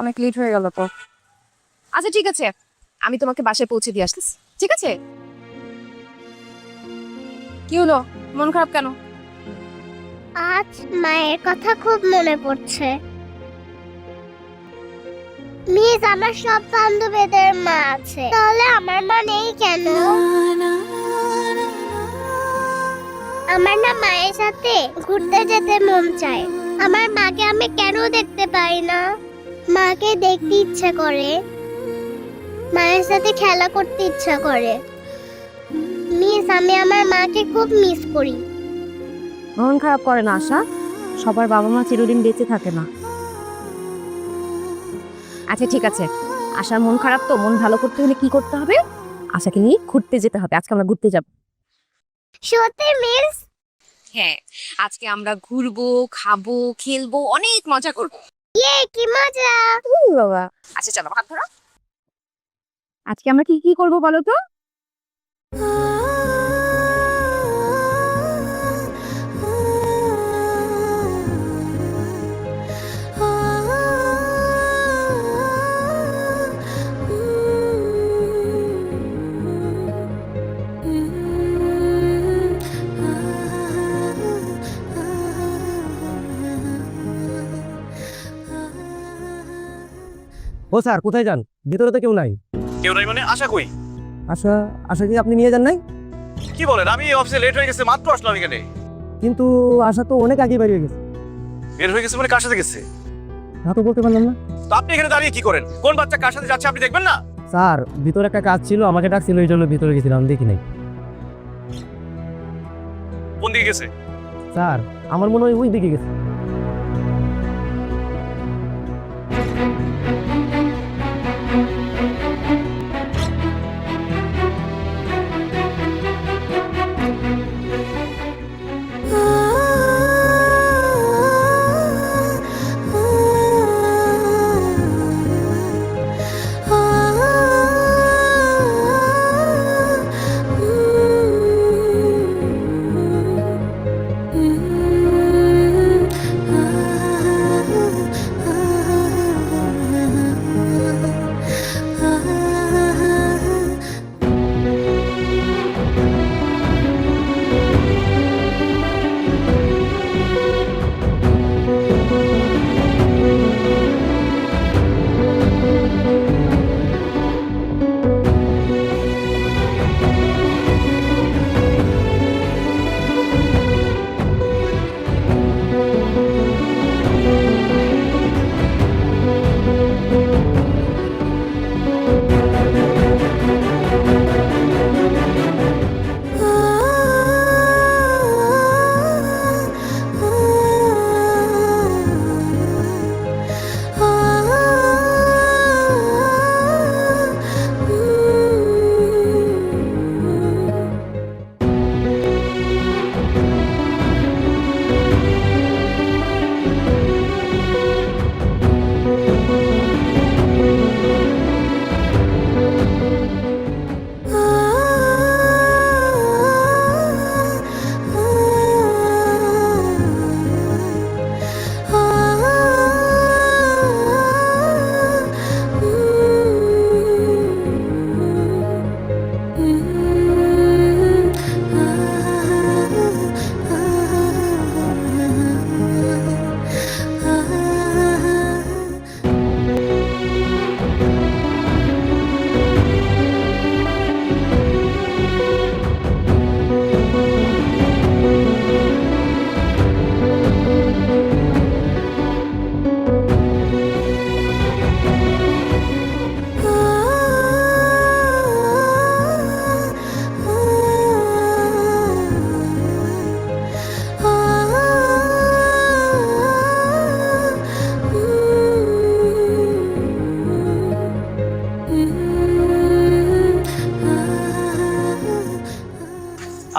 অনেক লেট হয়ে গেল তো। আচ্ছা ঠিক আছে, আমি তোমাকে বাসায় পৌঁছে দিয়ে আসতেছি, ঠিক আছে? কি হলো, মন খারাপ কেন? আজ মায়ের কথা খুব মনে পড়ছে। মিস, আমার সব বান্ধবীদের মা আছে, তাহলে আমার মা নেই কেন? আমার না মায়ের সাথে ঘুরতে যেতে মন চায়। আমার মাকে আমি কেন দেখতে পাই না? মাকে দেখতে ইচ্ছা করে, মায়ের সাথে খেলা করতে ইচ্ছা করে। মিস, আমি আমার মাকে খুব মিস করি। মন খারাপ করে না আশা, সবার বাবা মা চিরদিন বেঁচে থাকে না। আচ্ছা ঠিক আছে, আশার মন খারাপ তো, মন ভালো করতে হলে কি করতে হবে? আশাকে নিয়ে ঘুরতে যেতে হবে। আজকে আমরা ঘুরতে যাব। সত্যি মিস? হ্যাঁ, আজকে আমরা ঘুরবো, খাবো, খেলবো, অনেক মজা করবো। ইয়ে, কি মজা! বাবা, আচ্ছা চলো হাত ধরো। আজকে আমরা কি কি করবো বলো তো? ও স্যার, কোথায় যান? ভিতরে তো কেউ নাই। কেউ নাই মানে? আশা কই? আশা? আশা কি আপনি নিয়ে যান নাই? কি বলেন? আমি অফিসে লেট হয়ে গেছে, মাত্র আসলাম এখানে। কিন্তু আশা তো অনেক আগে বেরিয়ে গেছে। বের হয়ে গেছে মানে কার সাথে গেছে? তা তো বলতে পারলাম না। তো আপনি এখানে দাঁড়িয়ে কি করেন? কোন বাচ্চা কার সাথে যাচ্ছে আপনি দেখবেন না? স্যার, ভিতরে একটা কাজ ছিল, আমাকে ডাকছিল, এই জন্য ভিতরে গেছিলাম, দেখি নাই। কোন দিকে গেছে? স্যার, আমার মনে হয় ওই দিকে গেছে।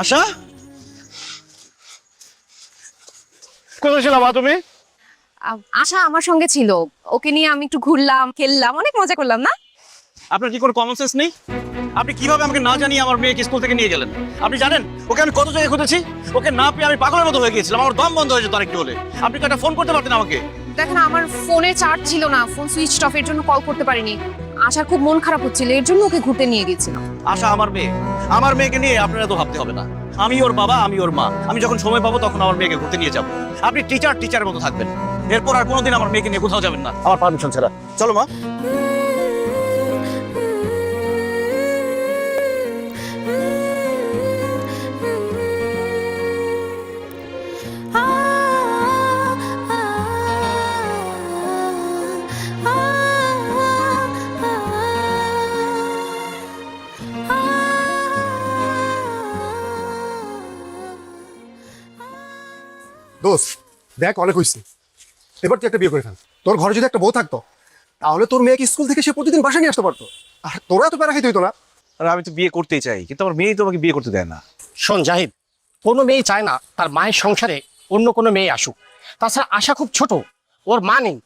আশা? কোথায় ছিলাম তুমি? আশা আমার সঙ্গে ছিল, ওকে নিয়ে আমি একটু ঘুরলাম, খেললাম, অনেক মজা করলাম না? আপনার কি কোনো কমন সেন্স নেই? আপনি কিভাবে আমাকে না জানিয়ে আমার মেয়েকে স্কুল থেকে নিয়ে গেলেন? আপনি জানেন ওকে আমি কত জায়গায় খুঁজেছি, ওকে না পেয়ে আমি পাগলের মতো হয়ে গিয়েছিলাম, আমার দম বন্ধ হয়ে যেত আরেকটু হলে। আপনি একটা ফোন করতে পারতেন আমাকে। দেখেন আমার ফোনে চার্জ ছিল না, ফোন সুইচ অফ, এর জন্য কল করতে পারিনি। আশার খুব মন খারাপ হচ্ছিল, এর জন্য ওকে ঘুরতে নিয়ে গেছিলাম। আশা আমার মেয়ে, আমার মেয়েকে নিয়ে আপনারা তো ভাবতে হবে না। আমি ওর বাবা, আমি ওর মা, আমি যখন সময় পাবো তখন আমার মেয়েকে ঘুরতে নিয়ে যাবো। আপনি টিচারের মতো থাকবেন, এরপর আর কোনোদিন আমার মেয়েকে নিয়ে কোথাও যাবেন না আমার পারমিশন ছাড়া। চলো মা। দোস্ত দেখ, অনেক হয়েছে, এবার তুই একটা বিয়ে করে ফেল। তোর ঘরে যদি একটা বউ থাকতো তাহলে তোর মেয়েকে স্কুল থেকে সে প্রতিদিন বাসা নিয়ে আসতে পারতো, আর তোরা তো প্যারা খাইতে হইতো না। আর আমি তো বিয়ে করতেই চাই, কিন্তু আমার মেয়েই তো আমাকে বিয়ে করতে দেয় না। শোন জাহিদ, কোনো মেয়ে চায় না তার মায়ের সংসারে অন্য কোনো মেয়ে আসুক। তাছাড়া আশা খুব ছোট, ওর মা নেই,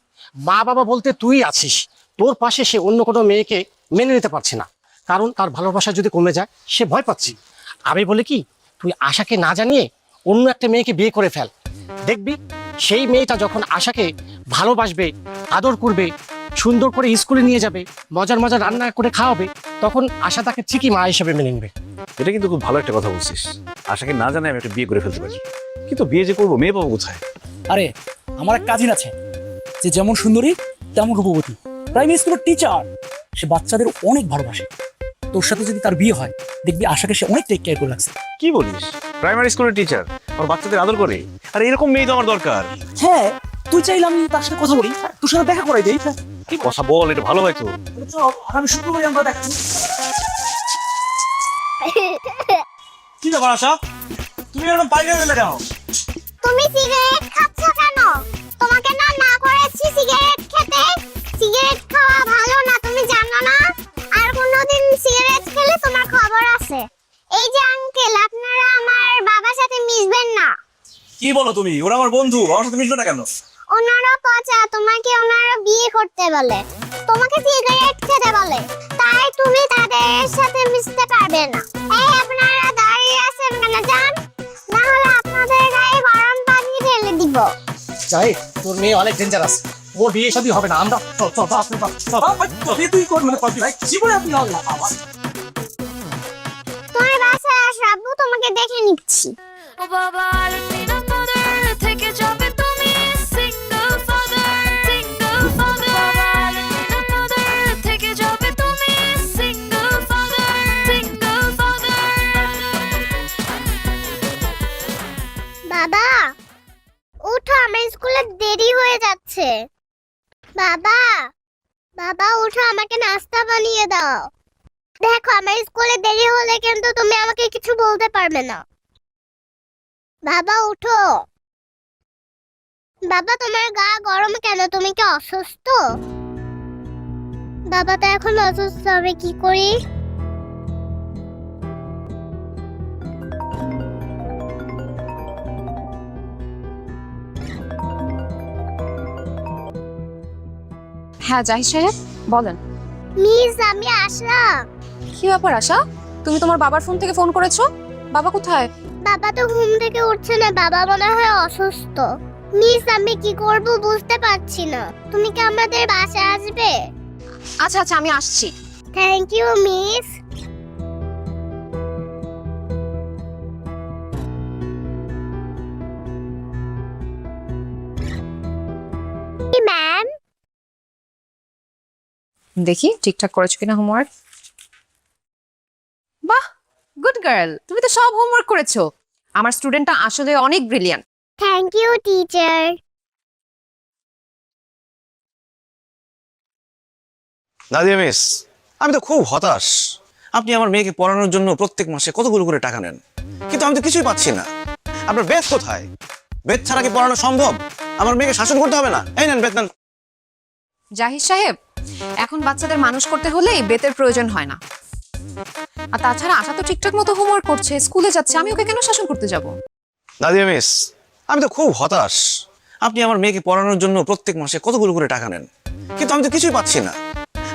মা বাবা বলতে তুই আছিস। তোর পাশে সে অন্য কোনো মেয়েকে মেনে নিতে পারছে না, কারণ তার ভালোবাসা যদি কমে যায় সে ভয় পাচ্ছে। আমি বলি কি, তুই আশাকে না জানিয়ে অন্য একটা মেয়েকে বিয়ে করে ফেল। দেখবি সেই মেয়েটা যখন আশাকে ভালোবাসবে, আদর করবে, সুন্দর করে স্কুলে নিয়ে যাবে, মজার মজার রান্না করে খাওয়াবে, তখন আশা তাকে ঠিকই মা হিসেবে মেনে নেবে। এটা কিন্তু খুব ভালো একটা কথা বলছিস। আশাকে না জানে আমি একটা বিয়ে করে ফেলতে পারি, কিন্তু বিয়ে যে করবো মেয়ে পাবো কোথায়? আরে আমার এক কাজিন আছে, যে যেমন সুন্দরী তেমন রূপবতী, প্রাইমারি স্কুলের টিচার। সে বাচ্চাদের অনেক ভালোবাসে। তোর সাথে যদি তার বিয়ে হয়, দেখবি আশাকে সে অনেক টেক কেয়ার করে রাখছে। কি বলিস? প্রাইমারি স্কুলের টিচার আমার বাচ্চাদের আদর করে? আর এরকম মেয়ে তো আমার দরকার। হ্যাঁ, তুই চাইলে আমি তার সাথে কথা বলি, তোর সাথে দেখা করাই দেই। কি কথা বল, এটা ভালো হয় তো। আমি শুক্রবারে আমরা দেখা। কি ব্যাপার আশা, তুমি এরকম বাইরে গেলে কেন? তুমি সিগারেট খাচ্ছ কেন? তোমাকে না না করেছি সিগারেট খেতে। সিগারেট খাওয়া ভালো না, তুমি জানো না? আর কোনোদিন সিগারেট খেলে তোমার খবর আছে। এই যে আঙ্কেল, আপনারা আমার বাবার সাথে মিশবেন না। কি বলো তুমি? ওরা আমার বন্ধু, আমার সাথে মিশবে না কেন? ওনারা পচা, তোমাকে ওনারা বিয়ে করতে বলে, তোমাকে সিগারেট খেতে বলে, তাই তুমি তাদের সাথে মিশতে পারবে না। এই আপনারা দাঁড়িয়ে আছেন কেন? যান, না হলে আপনাদের গায়ে গরম পানি ঢেলে দিব। জাহিদ, তোর মেয়ে অনেক ডেঞ্জারাস, ওর বিয়ে শাদী হবে না। আমরা তুই কর, মানে জীবনে আপনি হবে না। তোমার বাসায় আসবো, তোমাকে দেখে নিচ্ছি। ও বাবা আলমিরা মদার থেকে যাবে তুমি সিঙ্গেল ফাদার বাবা আলমিরা মদার থেকে যাবে তুমি সিঙ্গেল ফাদার বাবা উঠো, আমার স্কুলে দেরি হয়ে যাচ্ছে। বাবা, বাবা উঠো, আমাকে নাস্তা বানিয়ে দাও। দেখো, আমার স্কুলে দেরি হলে কিন্তু তুমি আমাকে কিছু বলতে পারবে না। বাবা উঠো। বাবা, তোমার গা গরম কেন? তুমি কি অসুস্থ? বাবা তো এখন অসুস্থ, আমি কি করি? হ্যাঁ জাহিদ সাহেব, বলেন। মিস, আমি আসলাম। কি ব্যাপার আশা, তুমি তোমার বাবার ফোন থেকে ফোন করেছো? বাবা কোথায়? বাবা তো ঘুম থেকে উঠছে না, বাবা মনে হয় অসুস্থ। মিস, আমি কি করব বুঝতে পারছি না। তুমি কি আমাদের বাসায় আসবে? আচ্ছা আচ্ছা, আমি আসছি। Thank you miss. ম্যাম, দেখি ঠিকঠাক করেছো কিনা হোমওয়ার্ক। বাহ, গুড গার্ল, তুমি তো সব হোমওয়ার্ক করেছো। আমার স্টুডেন্টটা আসলে অনেক brilliant. Thank you teacher. Nadia miss, আমি তো খুব হতাশ। আপনি আমার মেয়েকে পড়ানোর জন্য প্রত্যেক মাসে কতগুলো করে টাকা নেন, কিন্তু আমি তো কিছুই পাচ্ছি না। আপনার বেত কোথায়? বেত ছাড়া কি পড়ানো সম্ভব? আমার মেয়েকে শাসন করতে হবে না? এই নেন বেত নেন। জাহিদ সাহেব, এখন বাচ্চাদের মানুষ করতে হলে এই বেতের প্রয়োজন হয় না। আর তাছাড়া আশা তো ঠিকঠাক মতো হোমওয়ার্ক করছে, স্কুলে যাচ্ছে, আমি ওকে কেন শাসন করতে যাব? নাদিয়া মিস, আমি তো খুব হতাশ। আপনি আমার মেয়েকে পড়ানোর জন্য প্রত্যেক মাসে কতগুলো করে টাকা নেন, কিন্তু আমি তো কিছুই পাচ্ছি না।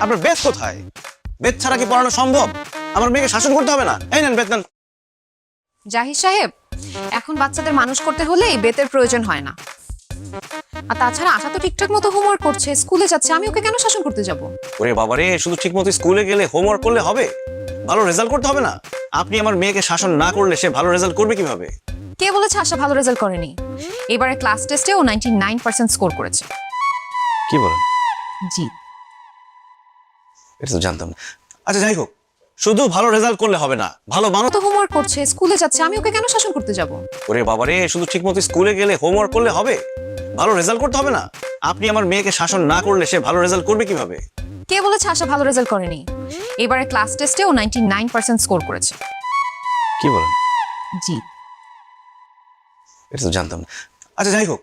আপনার বেত কোথায়? বেত ছাড়া কি পড়ানো সম্ভব? আমার মেয়েকে শাসন করতে হবে না? এই নেন বেত নেন। জাহিদ সাহেব, এখন বাচ্চাদের মানুষ করতে হলে এই বেতের প্রয়োজন হয় না। আর তাছাড়া আশা তো ঠিকঠাক মতো হোমওয়ার্ক করছে, স্কুলে যাচ্ছে, আমি ওকে কেন শাসন করতে যাব? ওরে বাবারে, শুধু ঠিক মতো স্কুলে গেলে হোমওয়ার্ক করলে হবে? ভালো রেজাল্ট করতে হবে না? আপনি আমার মেয়েকে শাসন না করলে সে ভালো রেজাল্ট করবে কিভাবে? কে বলেছে আশা ভালো রেজাল্ট করেনি? এবারে ক্লাস টেস্টে ও 99% স্কোর করেছে। কি বলেন? জি। এটা তো জানতাম না। আচ্ছা যাই হোক, শুধু ভালো রেজাল্ট করলে হবে না, ভালো মানুষ। তো হোমওয়ার্ক করছে, স্কুলে যাচ্ছে, আমি ওকে কেন শাসন করতে যাব? ওরে বাবারে, শুধু ঠিক মতো স্কুলে গেলে হোমওয়ার্ক করলে হবে? ভালো রেজাল্ট করতে হবে না? আপনি আমার মেয়েকে শাসন না করলে সে ভালো রেজাল্ট করবে কিভাবে? কে বলেছে আশা ভালো রেজাল্ট করেনি? এবারে ক্লাস টেস্টে ও 99% স্কোর করেছে। কি বলেন? জি। এটা তো জানতাম না। আচ্ছা যাই হোক,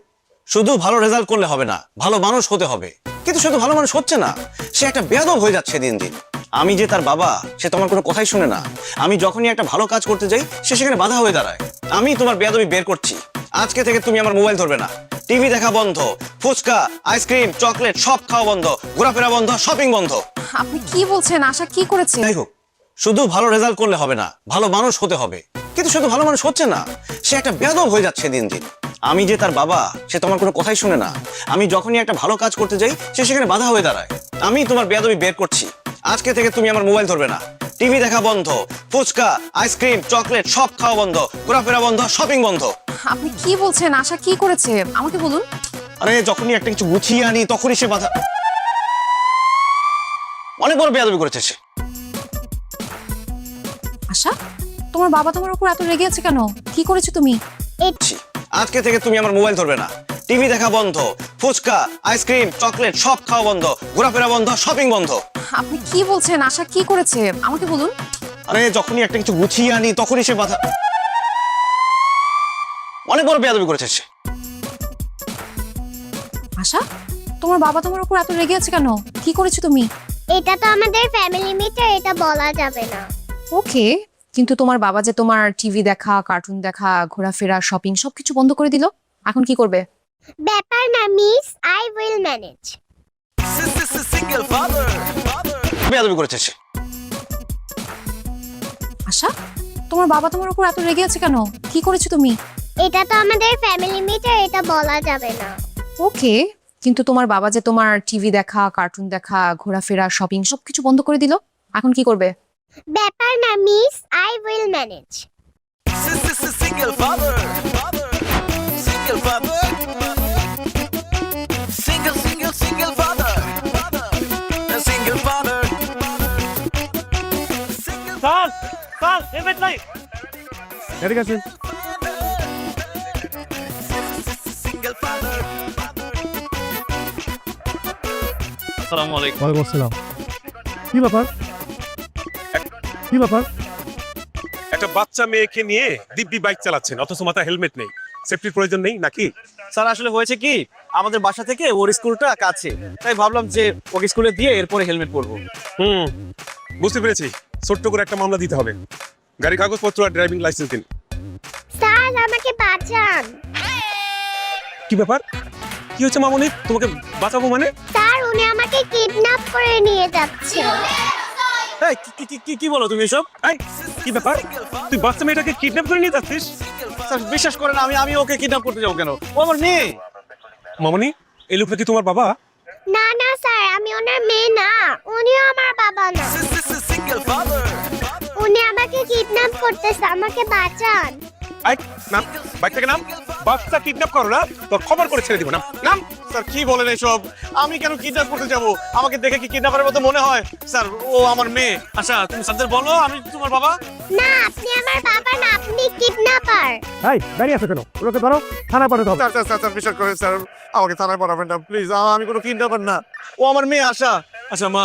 শুধু ভালো রেজাল্ট করলে হবে না, ভালো মানুষ হতে হবে। কিন্তু সে তো ভালো মানুষ হচ্ছে না, সে একটা বেয়াদব হয়ে যাচ্ছে দিন দিন। আমি যে তার বাবা, সে তোমার কোনো কথাই শুনে না। আমি যখনই একটা ভালো কাজ করতে যাই, সে সেখানে বাধা হয়ে দাঁড়ায়। আমি তোমার বেয়াদবি বের করছি। আজকে থেকে তুমি আমার মোবাইল ধরবে না, টিভি দেখা বন্ধ, ফুচকা, আইসক্রিম, চকলেট সব খাওয়া বন্ধ, ঘোরাফেরা বন্ধ, শপিং বন্ধ। আপনি কি বলছেন? আশা কি করেছে? যাই হোক, শুধু ভালো রেজাল্ট করলে হবে না, ভালো মানুষ হতে হবে। কিন্তু সে তো ভালো মানুষ হচ্ছে না, সে একটা বেয়াদব হয়ে যাচ্ছে দিন দিন। আমি যে তার বাবা, সে তোমার কোনো কথাই শুনে না। আমি যখনই একটা ভালো কাজ করতে যাই, সে সেখানে বাধা হয়ে দাঁড়ায়। আমি তোমার বেয়াদবি বের করছি। আজকে থেকে তুমি আমার মোবাইল ধরবে না, টিভি দেখা বন্ধ, ফুচকা, আইসক্রিম, চকলেট সব খাওয়া বন্ধ, ঘোরাফেরা বন্ধ, শপিং বন্ধ। আপনি কি বলছেন? আশা কি করেছে আমাকে বলুন। আরে যখনই একটা কিছু গুছিয়ে আনি, তখনই সে বাধা। অনেক বড় বেয়াদবি করেছে সে। আশা, তোমার বাবা তোমার উপর এত রেগে আছে কেন? কি করেছো তুমি? আজকে থেকে তুমি আমার মোবাইল ধরবে না, টিভি দেখা বন্ধ, ফুচকা, আইসক্রিম, চকলেট সব খাওয়া বন্ধ, ঘোরাফেরা বন্ধ, শপিং বন্ধ। আপনি কি বলছেন? আশা কি করেছে আমাকে বলুন। আরে যখনই একটা কিছু গুছিয়ে আনি, তখনই সে বাধা। অনেক বড় বেয়াদবি করেছে সে। আশা, তোমার বাবা তোমার উপর এত রেগে আছে কেন? কি করেছো তুমি? এটা তো আমাদের ফ্যামিলি মিটার, এটা বলা যাবে না। ওকে, কিন্তু তোমার বাবা যে তোমার টিভি দেখা, কার্টুন দেখা, ঘোরাফেরা, শপিং সবকিছু বন্ধ করে দিল, এখন কি করবে? ব্যাপার না মিস, আই উইল ম্যানেজ। বেয়াদবি করেছে সে। আশা, তোমার বাবা তোমার উপর এত রেগে আছে কেন? কি করেছো তুমি? এটা তো আমাদের ফ্যামিলি মিটার, এটা বলা যাবে না। ওকে, কিন্তু তোমার বাবা যে তোমার টিভি দেখা, কার্টুন দেখা, ঘোরাফেরা, শপিং সবকিছু বন্ধ করে দিল, এখন কি করবে? ব্যাপার না miss, I will manage. Sir, sir, helmet নাই। এদিকে আসুন। আসসালামু আলাইকুম। ওয়ালাইকুম আসসালাম। কি ব্যাপার? কি ব্যাপার? একটা বাচ্চা মেয়েকে নিয়ে দিব্যি বাইক চালাচ্ছেন, অথচ মাথায় হেলমেট নেই। সেফটির প্রয়োজন নেই নাকি? স্যার আসলে হয়েছে কি, আমাদের বাসা থেকে ওর স্কুলটা কাছে, তাই ভাবলাম যে ওকে স্কুলে দিয়ে এরপরে হেলমেট পরবো। বুঝতে পেরেছি, ছোট্ট করে একটা মামলা দিতে হবে। গাড়ি কাগজপত্র আর ড্রাইভিং লাইসেন্স দিন। স্যার আমাকে বাঁচান। কি ব্যাপার? কি হচ্ছে মামনি? তোমাকে বাঁচাবো মানে? স্যার উনি আমাকে কিডন্যাপ করে নিয়ে যাচ্ছে। এই, কি বলো তুমি এসব? এই, কি ব্যাপার? তুই বাচ্চা মেয়েটাকে কিডন্যাপ করে নিয়ে যাচ্ছিস? স্যার বিশ্বাস করেন, আমি ওকে কিডন্যাপ করতে যাবো কেন? ও আমার মেয়ে। মামনি, এই লোকটা কি তোমার বাবা? না না স্যার, আমি ওনার মেয়ে না, উনিও আমার বাবা না। উনি আমাকে কিডন্যাপ করতেছে, আমাকে বাঁচান। এই, নাম, বাইক থেকে নাম। বাচ্চা কিডন্যাপ করো না, তোর খবর করে ছেড়ে দিব। নাম, নাম। স্যার কি বলেন এসব? আমি কেন কিডন্যাপ করতে যাবো? আমাকে দেখে কি কিডন্যাপারের মতো মনে হয়? স্যার ও আমার মেয়ে। আচ্ছা তুমি স্যারদের বলো আমি তোমার বাবা। না আপনি আমার বাবা না, আপনি কিডন্যাপার। এই, দাঁড়িয়ে আছো কেন? ওকে ধরো, থানা পাঠাতে হবে। স্যার বিশ্বাস করেন স্যার, আমাকে থানায় পড়াবেন না প্লিজ। আমি কোনো কিডন্যাপার না, ও আমার মেয়ে আশা। আচ্ছা মা,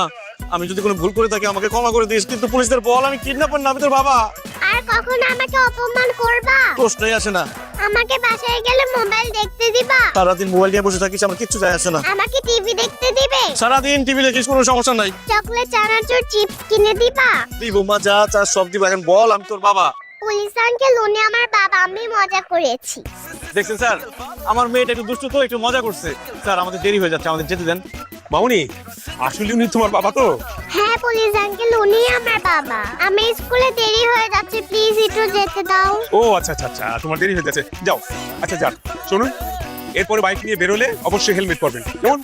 আমি যদি কোনো ভুল করে থাকি আমাকে ক্ষমা করে দিস, কিন্তু পুলিশদের বল আমি কিডন্যাপার না, আমি তোর বাবা। আর কখনো আমাকে অপমান করবা? প্রশ্নই আসে না। আমাকে বাসায় গেলে মোবাইল দেখতে দিবা? সারাদিন মোবাইল নিয়ে বসে থাকিস, আমার কিচ্ছু যায় আসে না। আমাকে টিভি দেখতে দিবে? সারাদিন টিভি দেখিস, কোনো সমস্যা নাই। চকলেট, চানাচুর, চিপস কিনে দিবা? দিব মা, যা চা সব দিব। এখন বল আমি তোর বাবা। পুলিশ আঙ্কেল উনি আমার বাবা, আমি মজা করেছি। দেখছেন স্যার, আমার মেয়েটা একটু দুষ্টু তো, একটু মজা করছে। স্যার আমাদের দেরি হয়ে যাচ্ছে, আমাদের যেতে দেন। মামনি, আসলে উনি তোমার বাবা তো? হ্যাঁ পুলিশ আঙ্কেল উনি আমার বাবা। আমি স্কুলে দেরি হয়ে যাচ্ছে, প্লিজ একটু যেতে দাও। ও আচ্ছা আচ্ছা আচ্ছা, তোমার দেরি হয়ে যাচ্ছে, যাও। আচ্ছা যান, শুনুন, এরপরে বাইক নিয়ে বেরোলে অবশ্যই হেলমেট পরবেন কেমন?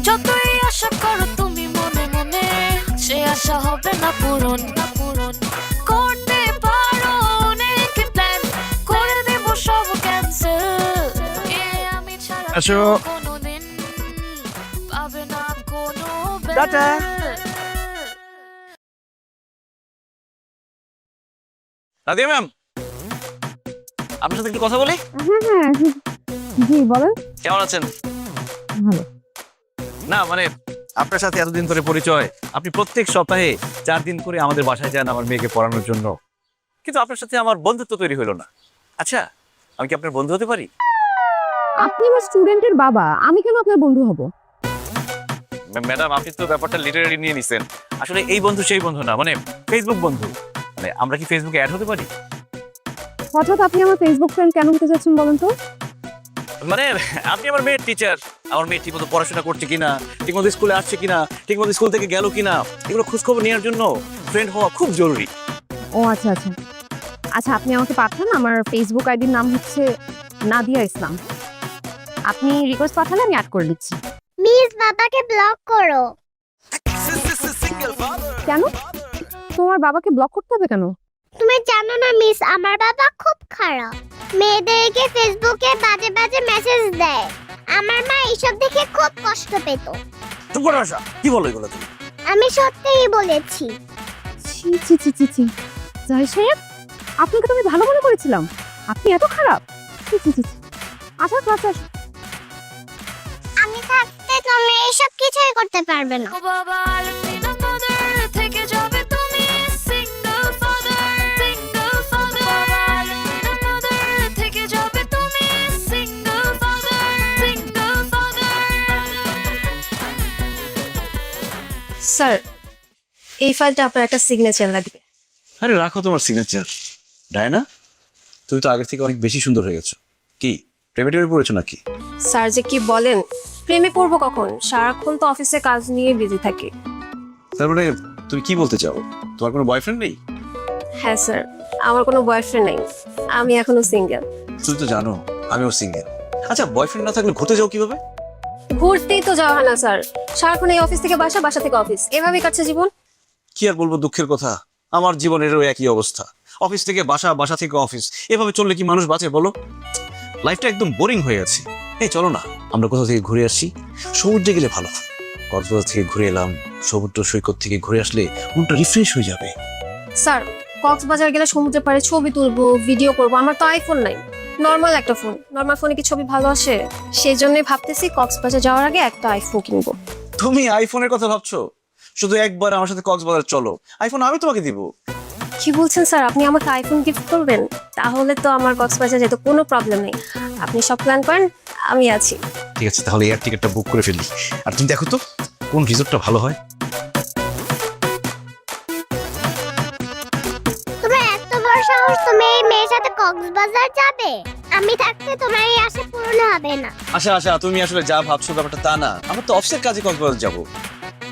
যতই আশা করো তুমি মনে মনে, সে আশা হবে না পূরণ, না পূরণ। করতে পারো অনেক প্ল্যান, করে দেব সব ক্যান্সেল। আমি ছাড়া আসো। কোনোদিন পাবে না কোনো টাটা। নাদিয়া ম্যাম, আপনার সাথে একটু কথা বলি। জি বলেন। কেমন আছেন? ভালো। না মানে আপনার সাথে এতদিন ধরে পরিচয়, আপনি প্রত্যেক সপ্তাহে 4 দিন করে আমাদের বাসায় যান আমার মেয়েকে পড়ানোর জন্য, কিন্তু আপনার সাথে আমার বন্ধুত্ব তৈরি হলো না। আচ্ছা, আমি কি আপনার বন্ধু হতে পারি? আপনি আমার স্টুডেন্টের বাবা, আমি কেন আপনার বন্ধু হব? ম্যাডাম, আপনি তো ব্যাপারটা লিটারালি নিয়ে নিছেন। আসলে এই বন্ধু সেই বন্ধু না, মানে ফেসবুক বন্ধু। মানে আমরা কি ফেসবুকে অ্যাড হতে পারি? হঠাৎ আপনি আমার ফেসবুক ফ্রেন্ড কেন হতে চাচ্ছেন বলেন তো? মানে আপনি আমার মেয়ের টিচার, আমার মেয়ে ঠিকমতো পড়াশোনা করছে কিনা, ঠিকমতো স্কুলে আসছে কিনা, ঠিকমতো স্কুল থেকে গেল কিনা, এগুলো খোঁজখবর নেওয়ার জন্য ফ্রেন্ড হওয়া খুব জরুরি। ও আচ্ছা আচ্ছা আচ্ছা, আপনি আমাকে পাঠান। আমার ফেসবুক আইডির নাম হচ্ছে নাদিয়া ইসলাম। আপনি রিকোয়েস্ট পাঠালে আমি অ্যাড করে দিচ্ছি। মিস বাবাকে ব্লক করো। কেন? তোমার বাবাকে ব্লক করতে হবে কেন? তুমি জানো না মিস, আমার বাবা খুব খারাপ। মেয়েদেরকে ফেসবুকে বাজে বাজে মেসেজ দেয়। আমার মা এইসব দেখে খুব কষ্ট পেত। চুপ করো আশা, কি বলো এগুলো তুমি? আমি সত্যিই বলেছি। ছি ছি ছি ছি ছি, জাহিদ সাহেব, আপনাকে তো আমি ভালো মনে করেছিলাম, আপনি এত খারাপ। ছি ছি ছি ছি। আচ্ছা আচ্ছা, আমি থাকতে তুমি এইসব কিছুই করতে পারবে না। ও বাবা আলমিনা mother, থেকে যাবে তুমি single father, single father। বাবা আলমিনা mother, থেকে যাবে তুমি single father, single father। Sir, এই ফাইলটা আপনার একটা সিগনেচার লাগবে। আরে রাখো তোমার সিগনেচার। ডায়না, তুমি তো আগের থেকে অনেক বেশি সুন্দর হয়ে গেছো। কি প্রেমে টেমে পড়েছো নাকি? স্যার যে কি বলেন, প্রেমে পড়বো কখন? সারাক্ষণ তো অফিসে কাজ নিয়ে বিজি থাকি। তারপরে তুমি কি বলতে চাও? তোমার কোনো বয়ফ্রেন্ড নেই? হ্যাঁ স্যার, আমার কোনো বয়ফ্রেন্ড নেই, আমি এখনো সিঙ্গেল। তুমি তো জানো আমিও সিঙ্গেল। আচ্ছা, বয়ফ্রেন্ড না থাকলে ঘুরতে যাও কিভাবে? ঘুরতেই তো যাওয়া হয় না স্যার, সারাক্ষণ এই অফিস থেকে বাসা, বাসা থেকে অফিস, এভাবেই কাটছে জীবন। কি আর বলবো, দুঃখের কথা, আমার জীবনেরও একই অবস্থা। অফিস থেকে বাসা, বাসা থেকে অফিস, এভাবে চললে কি মানুষ বাঁচে বলো? লাইফটা একদম বোরিং হয়ে গেছে। এই চলো না আমরা কোথাও থেকে ঘুরে আসি, সমুদ্রে গেলে ভালো। কক্সবাজার থেকে ঘুরে এলাম, সমুদ্র সৈকত থেকে ঘুরে আসলে মনটা রিফ্রেশ হয়ে যাবে। স্যার, কক্সবাজার গেলে সমুদ্রের পাড়ে ছবি তুলবো, ভিডিও করবো, আমার তো আইফোন নাই, নর্মাল একটা ফোন। নর্মাল ফোনে কি ছবি ভালো আসে? সেই জন্যই ভাবতেছি কক্সবাজার যাওয়ার আগে একটা আইফোন কিনবো। তুমি আইফোনের কথা ভাবছো? শুধু একবার আমার সাথে কক্সবাজার চলো, আইফোন আমি তোমাকে দিব। কি বলছেন স্যার, আপনি আমাকে আইফোন গিফট করবেন? তাহলে তো আমার কক্সবাজার যেতে কোনো প্রবলেম নেই। আপনি সব প্ল্যান করেন, আমি আছি। ঠিক আছে, তাহলে এয়ার টিকিটটা বুক করে ফেলি। আর তুমি দেখো তো কোন রিসোর্টটা ভালো হয়। তোমার এত বড় সাহস, তুমি এই মেয়ের সাথে কক্সবাজার যাবে? আমি থাকতে তোমার এই আশা পূরণ হবে না। আচ্ছা আচ্ছা, তুমি আসলে যা ভাবছো ব্যাপারটা তা না, আমরা তো অফিসের কাজে কক্সবাজার যাবো।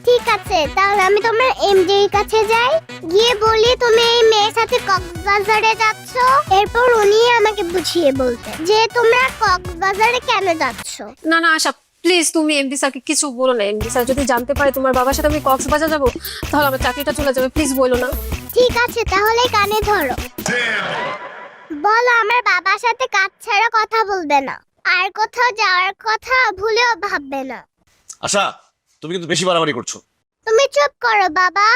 ঠিক আছে, তাহলে আমি তোমার এমডির কাছে যাই, গিয়ে বলি তুমি এই মেয়ের সাথে কক্সবাজারে যাচ্ছ। এরপর উনি আমাকে বুঝিয়ে বলতে যে তোমরা কক্সবাজারে কেন যাচ্ছ। না না আশা, প্লিজ তুমি এমডি স্যারকে কিছু বলো না। এমডি স্যার যদি জানতে পারে তোমার বাবার সাথে আমি কক্সবাজার যাবো, তাহলে আমার চাকরিটা চলে যাবে। প্লিজ বলো না। ঠিক আছে, তাহলে কানে ধরো। বলো আমার বাবার সাথে কাজ ছাড়া কথা বলবে না, আর কোথাও যাওয়ার কথা ভুলেও ভাববে না। আচ্ছা, তুমি কিন্তু বেশি বাড়াবাড়ি করছো। তুমি চুপ করো বাবা।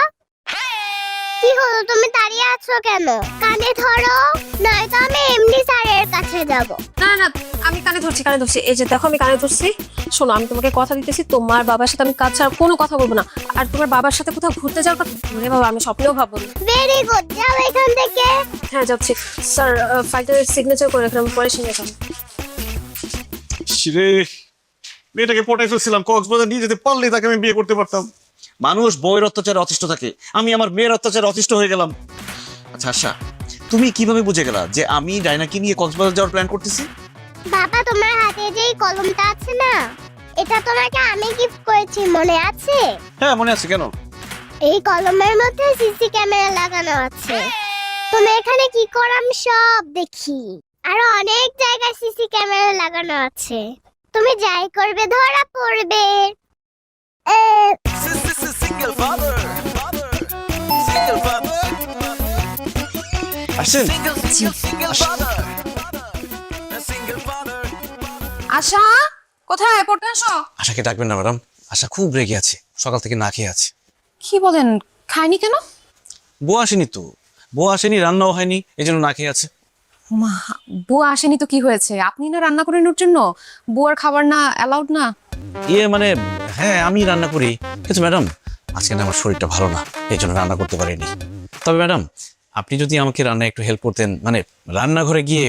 কি হলো, তুমি দাঁড়িয়ে আছো কেন? কানে ধরো, নয়তো আমি এমডি স্যারের কাছে যাব। না না, আমি কানে ধরছি, কানে ধরছি। এই যে দেখো, আমি কানে ধরছি। শোনো, আমি তোমাকে কথা দিতেছি, তোমার বাবার সাথে আমি কাজ ছাড়া কোনো কথা বলবো না। আর তোমার বাবার সাথে কোথাও ঘুরতে যাওয়ার কথা বলে বাবা, আমি স্বপ্নেও ভাববো না। ভেরি গুড, যাও এখান থেকে। হ্যাঁ যাচ্ছি। স্যার, ফাইলটার সিগনেচার করে রাখলাম, পরে শুনে যাবো। রে, মেয়েটাকে পটাই ফেলছিলাম, কক্সবাজার নিয়ে যেতে পারলে তাকে আমি বিয়ে করতে পারতাম। মানুষ বউয়ের অত্যাচারে অতিষ্ঠ থাকে, আমি আমার মেয়ের অত্যাচারে অতিষ্ঠ হয়ে গেলাম। আচ্ছা আশা, তুমি কিভাবে বুঝে গেলা যে আমি ডায়নাকে নিয়ে কক্সবাজার যাওয়ার প্ল্যান করতেছি? বাবা, তোমার হাতে যে এই কলমটা আছে না, এটা তোমাকে আমি গিফট করেছি, মনে আছে? হ্যাঁ মনে আছে। কেন? এই কলমের মধ্যে সিসি ক্যামেরা লাগানো আছে। তুমি এখানে কি করো আমি সব দেখি। আরো অনেক জায়গায় সিসি ক্যামেরা লাগানো আছে, তুমি যাই করবে ধরা পড়বে। আসছেন? আশা কোথায়? পড়তে আসো। আশাকে ডাকবেন না ম্যাডাম, আশা খুব রেগে আছে, সকাল থেকে না খেয়ে আছে। কি বলেন, খায়নি কেন? বউ আসেনি তো, বউ আসেনি, রান্নাও হয়নি, এই জন্য না খেয়ে আছে। মা, বুয়া আসেনি তো কি হয়েছে? আপনি না রান্না করে নেওয়ার জন্য? বুয়ার খাবার না অ্যালাউড না? ইয়ে মানে হ্যাঁ আমি রান্না করি, কিন্তু ম্যাডাম আজকে না আমার শরীরটা ভালো না, এই জন্য রান্না করতে পারিনি। তবে ম্যাডাম আপনি যদি আমাকে রান্নায় একটু হেল্প করতেন, মানে রান্নাঘরে গিয়ে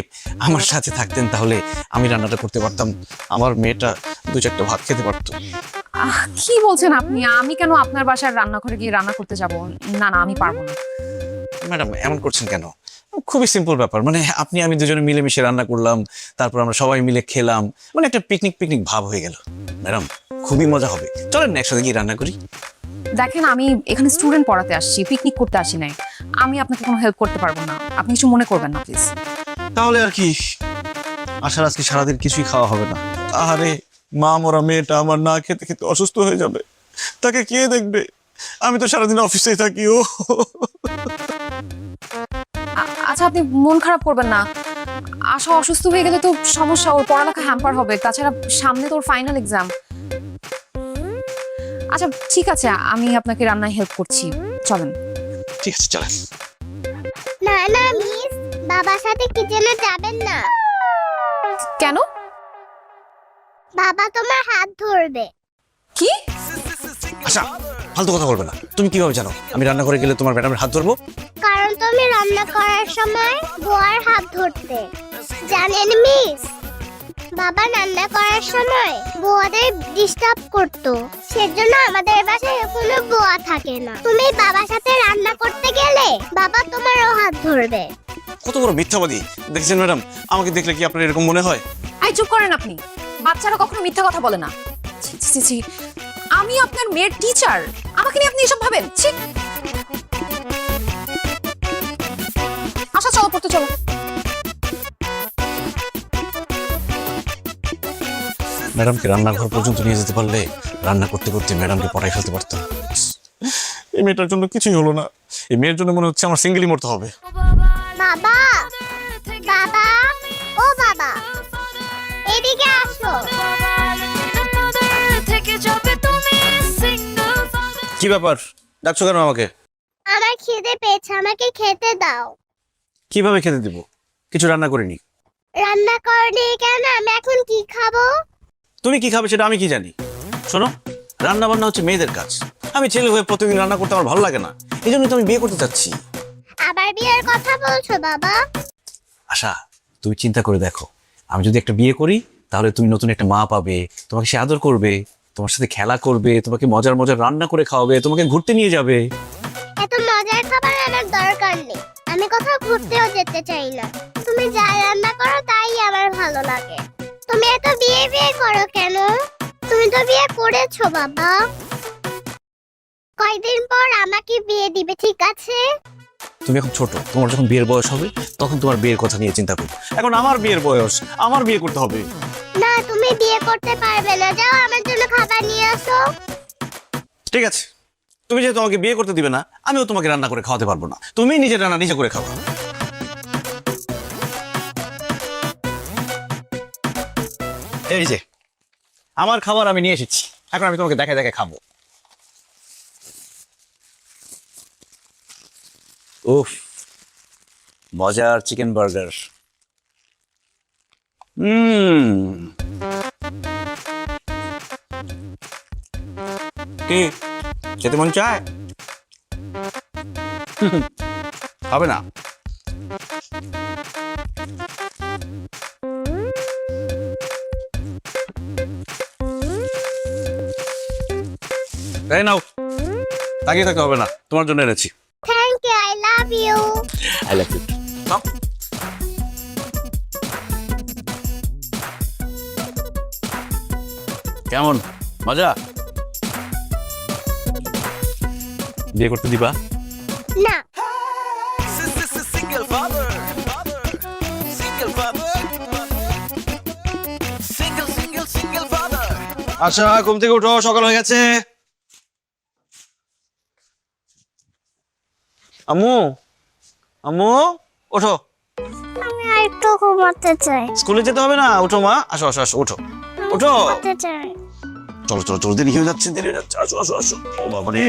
আমার সাথে থাকতেন, তাহলে আমি রান্নাটা করতে পারতাম, আমার মেয়েটা দু চারটা ভাত খেতে পারতো। কি বলছেন আপনি? আমি কেন আপনার বাসার রান্নাঘরে গিয়ে রান্না করতে যাব? না না, আমি পারবো না। ম্যাডাম এমন করছেন কেন? খুবই সিম্পল ব্যাপার, মানে আপনি আমি দুজনে মিলেমিশে রান্না করলাম, তারপর আমরা সবাই মিলে খেলাম, মানে একটা পিকনিক পিকনিক ভাব হয়ে গেল। ম্যাডাম খুবই মজা হবে, চলেন না একসাথে গিয়ে রান্না করি। দেখেন, আমি এখানে স্টুডেন্ট পড়াতে আসছি, পিকনিক করতে আসি নাই। আমি আপনাকে কোনো হেল্প করতে পারবো না, আপনি কিছু মনে করবেন না প্লিজ। তাহলে আর কি, আশার আজকে সারাদিন কিছুই খাওয়া হবে না। আরে মা মরা মেয়েটা আমার না খেতে খেতে অসুস্থ হয়ে যাবে, তাকে কে দেখবে? আমি তো সারাদিন অফিসেই থাকি। ও আচ্ছা, আপনি মন খারাপ করবেন না। আশা অসুস্থ হয়ে গেলে তো সমস্যা, ওর পড়ালেখা হ্যাম্পার হবে, তাছাড়া সামনে তো ওর ফাইনাল এক্সাম। আচ্ছা ঠিক আছে, আমি আপনাকে রান্নায় হেল্প করছি, চলেন। ঠিক আছে চলেন। না না মিস, বাবার সাথে কিচেনে যাবেন না, কেন? বাবা তোমার হাত ধরবে। কি? আচ্ছা ফালতু কথা বলবে না। তুমি কিভাবে জানো আমি রান্না করে গেলে তোমার ম্যাডামের হাত ধরবো? কারণ তুমি রান্না করার সময় বুয়ার হাত ধরতে। জানেন মিস, বাবা রান্না করার সময় বুয়াদের ডিস্টার্ব করতো, সেজন্য আমাদের বাসায় কোনো বুয়া থাকে না। তুমি বাবার সাথে রান্না করতে গেলে বাবা তোমারও হাত ধরবে। কত বড় মিথ্যাবাদী দেখছেন ম্যাডাম, আমাকে দেখলে কি আপনার এরকম মনে হয়? এই চুপ করেন আপনি, বাচ্চারা কখনো মিথ্যা কথা বলে না। ছি ছি ছি, আমি আপনার মেয়ের টিচার, আমাকে নিয়ে আপনি এসব ভাবেন? ছি। আচ্ছা চলো, পড়তে চলো। ম্যাডামকে রান্নাঘর পর্যন্ত নিয়ে যেতে পারলে রান্না করতে করতে ম্যাডামকে পড়াই ফেলতে পারতাম। এই মেয়েটার জন্য কিছুই হলো না, এই মেয়ের জন্য মনে হচ্ছে আমার সিঙ্গেলই মরতে হবে। বাবা, বাবা, ও বাবা, এদিকে আসো। থেকে যাবে তুমি সিঙ্গেল ফাদার। কি ব্যাপার, ডাকছো কেন আমাকে? আমার খিদে পেয়েছে, আমাকে খেতে দাও। কিভাবে খেতে দিব? কিছু রান্না করিনি। রান্না করনি কেন? আমি এখন কি খাবো? তুমি কি খাবে সেটা আমি কি জানি? শোনো, রান্না বান্না হচ্ছে মেয়েদের কাজ, আমি ছেলে হয়ে প্রতিদিন রান্না করতে আমার ভালো লাগে না, এই জন্য তো আমি বিয়ে করতে চাচ্ছি। আবার বিয়ের কথা বলছো বাবা? আশা তুমি চিন্তা করে দেখো, আমি যদি একটা বিয়ে করি তাহলে তুমি নতুন একটা মা পাবে, তোমাকে সে আদর করবে, তোমার সাথে খেলা করবে, তোমাকে মজার মজার রান্না করে খাওয়াবে, তোমাকে ঘুরতে নিয়ে যাবে। এত মজার খাবার আমার দরকার নেই, আমি কোথাও ঘুরতেও যেতে চাই না। তুমি যা রান্না করো তাই আমার ভালো লাগে। তুমি এত বিয়ে বিয়ে করো কেন? তুমি তো বিয়ে করেছো বাবা। কয়দিন পর আমাকে বিয়ে দিবে, ঠিক আছে? তুমি এখন ছোট, তোমার যখন বিয়ের বয়স হবে তখন তোমার বিয়ের কথা নিয়ে চিন্তা করো, এখন আমার বিয়ের বয়স, আমার বিয়ে করতে হবে। না, তুমি বিয়ে করতে পারবে না, যাও আমার জন্য খাবার নিয়ে আসো। ঠিক আছে, তুমি যেহেতু আমাকে বিয়ে করতে দিবে না, আমিও তোমাকে রান্না করে খাওয়াতে পারবো না, তুমি নিজের রান্না নিজে করে খাও। এই যে আমার খাবার আমি নিয়ে এসেছি, এখন আমি তোমাকে দেখে দেখে খাবো। উফ, মজার চিকেন বার্গার। কি খেতে মন চায়? হবে না? এই নাও, তাকিয়ে থাকতে হবে না, তোমার জন্য এনেছি। Thank you, I love you. I love you. কেমন মজা? বিয়ে করতে দিবা? না। Single father, single father. আচ্ছা ঘুম থেকে উঠো, সকাল হয়ে গেছে। আম্মু, আম্মু ওঠো। আমি আর একটু ঘুমাতে চাই। স্কুলে যেতে হবে না, উঠো মা। আসো আসো আসো, উঠো উঠো। ঘুমাতে চাই। চলো চলো চলো, দেরি হয়ে যাচ্ছে, দেরি হয়ে যাচ্ছে। আসো আসো আসো। ও বাবা রে।